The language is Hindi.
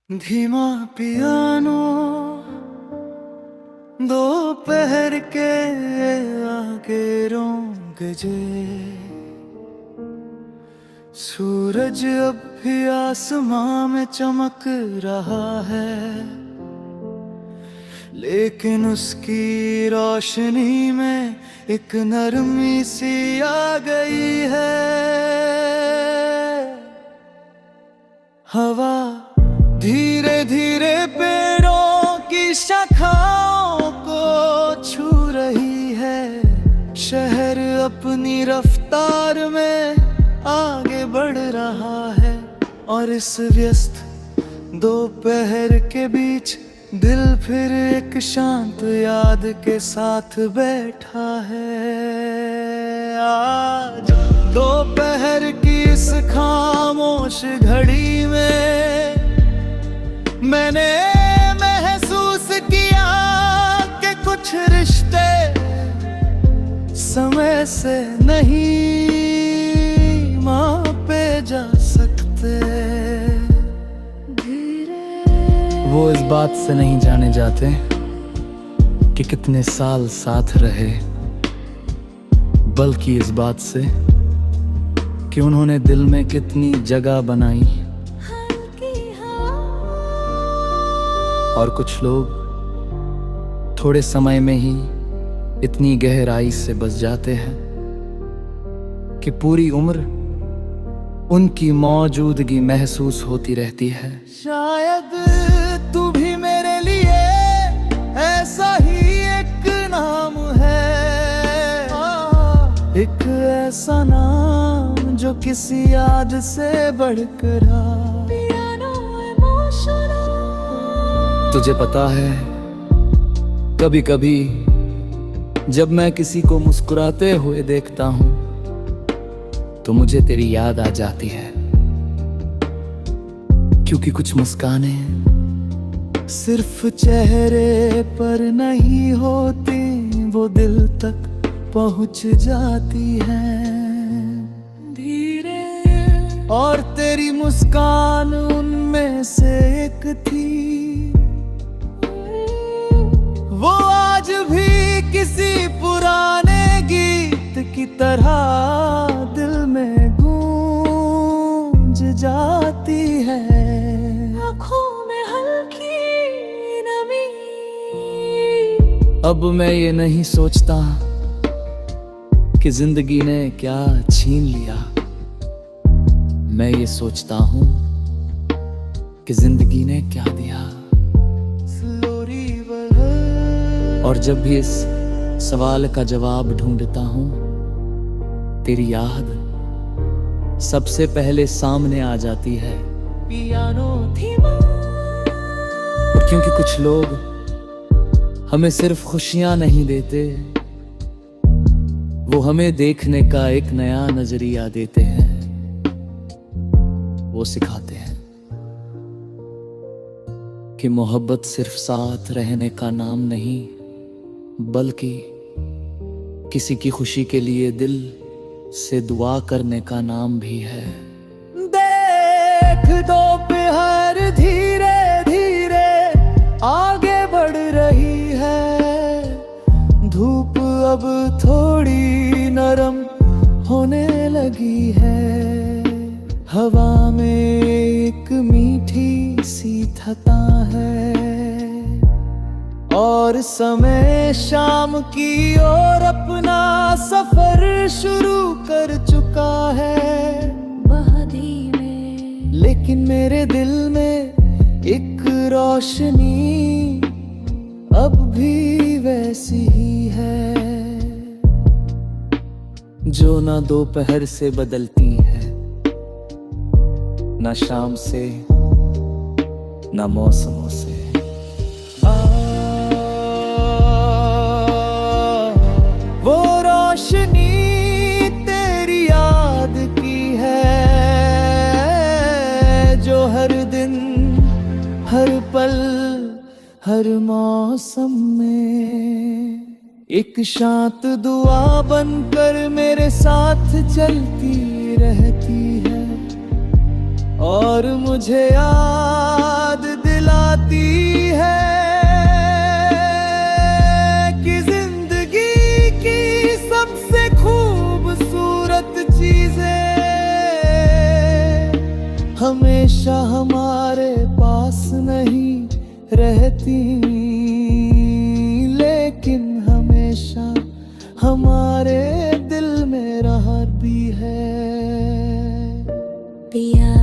धीमा पियानो दोपहर के आगे रोंग जे, सूरज अब भी आसमां में चमक रहा है, लेकिन उसकी रोशनी में एक नरमी सी आ गई है। हवा धीरे धीरे पेड़ों की शाखाओं को छू रही है, शहर अपनी रफ्तार में आगे बढ़ रहा है, और इस व्यस्त दोपहर के बीच दिल फिर एक शांत याद के साथ बैठा है। आज दोपहर की इस खामोश घड़ी में मैंने महसूस किया कि कुछ रिश्ते समय से नहीं मापे जा सकते। वो इस बात से नहीं जाने जाते कि कितने साल साथ रहे, बल्कि इस बात से कि उन्होंने दिल में कितनी जगह बनाई। और कुछ लोग थोड़े समय में ही इतनी गहराई से बस जाते हैं कि पूरी उम्र उनकी मौजूदगी महसूस होती रहती है। शायद तू भी मेरे लिए ऐसा ही एक नाम है, एक ऐसा नाम जो किसी याद से बढ़कर तुझे पता है, कभी कभी जब मैं किसी को मुस्कुराते हुए देखता हूँ तो मुझे तेरी याद आ जाती है, क्योंकि कुछ मुस्कानें सिर्फ चेहरे पर नहीं होती, वो दिल तक पहुँच जाती हैं धीरे। और तेरी मुस्कान उनमें से एक थी, वो आज भी किसी पुराने गीत की तरह दिल में गूंज जाती है। आँखों में हल्की नमी। अब मैं ये नहीं सोचता कि जिंदगी ने क्या छीन लिया, मैं ये सोचता हूँ कि जिंदगी ने क्या दिया। और जब भी इस सवाल का जवाब ढूंढता हूँ, तेरी याद सबसे पहले सामने आ जाती है। पियानो धीमा। क्योंकि कुछ लोग हमें सिर्फ खुशियां नहीं देते, वो हमें देखने का एक नया नजरिया देते हैं। वो सिखाते हैं कि मोहब्बत सिर्फ साथ रहने का नाम नहीं, बल्कि किसी की खुशी के लिए दिल से दुआ करने का नाम भी है। देख दोपहर धीरे धीरे आगे बढ़ रही है, धूप अब थोड़ी नरम होने लगी है, हवा में एक मीठी सी थता है, और समय शाम की ओर अपना सफर शुरू कर चुका है। बहादी में लेकिन मेरे दिल में एक रोशनी अब भी वैसी ही है, जो ना दोपहर से बदलती है, ना शाम से, ना मौसमों से। वो रोशनी तेरी याद की है, जो हर दिन, हर पल, हर मौसम में एक शांत दुआ बनकर मेरे साथ चलती रहती है, और मुझे याद हमेशा हमारे पास नहीं रहती, लेकिन हमेशा हमारे दिल में रहती है। पिया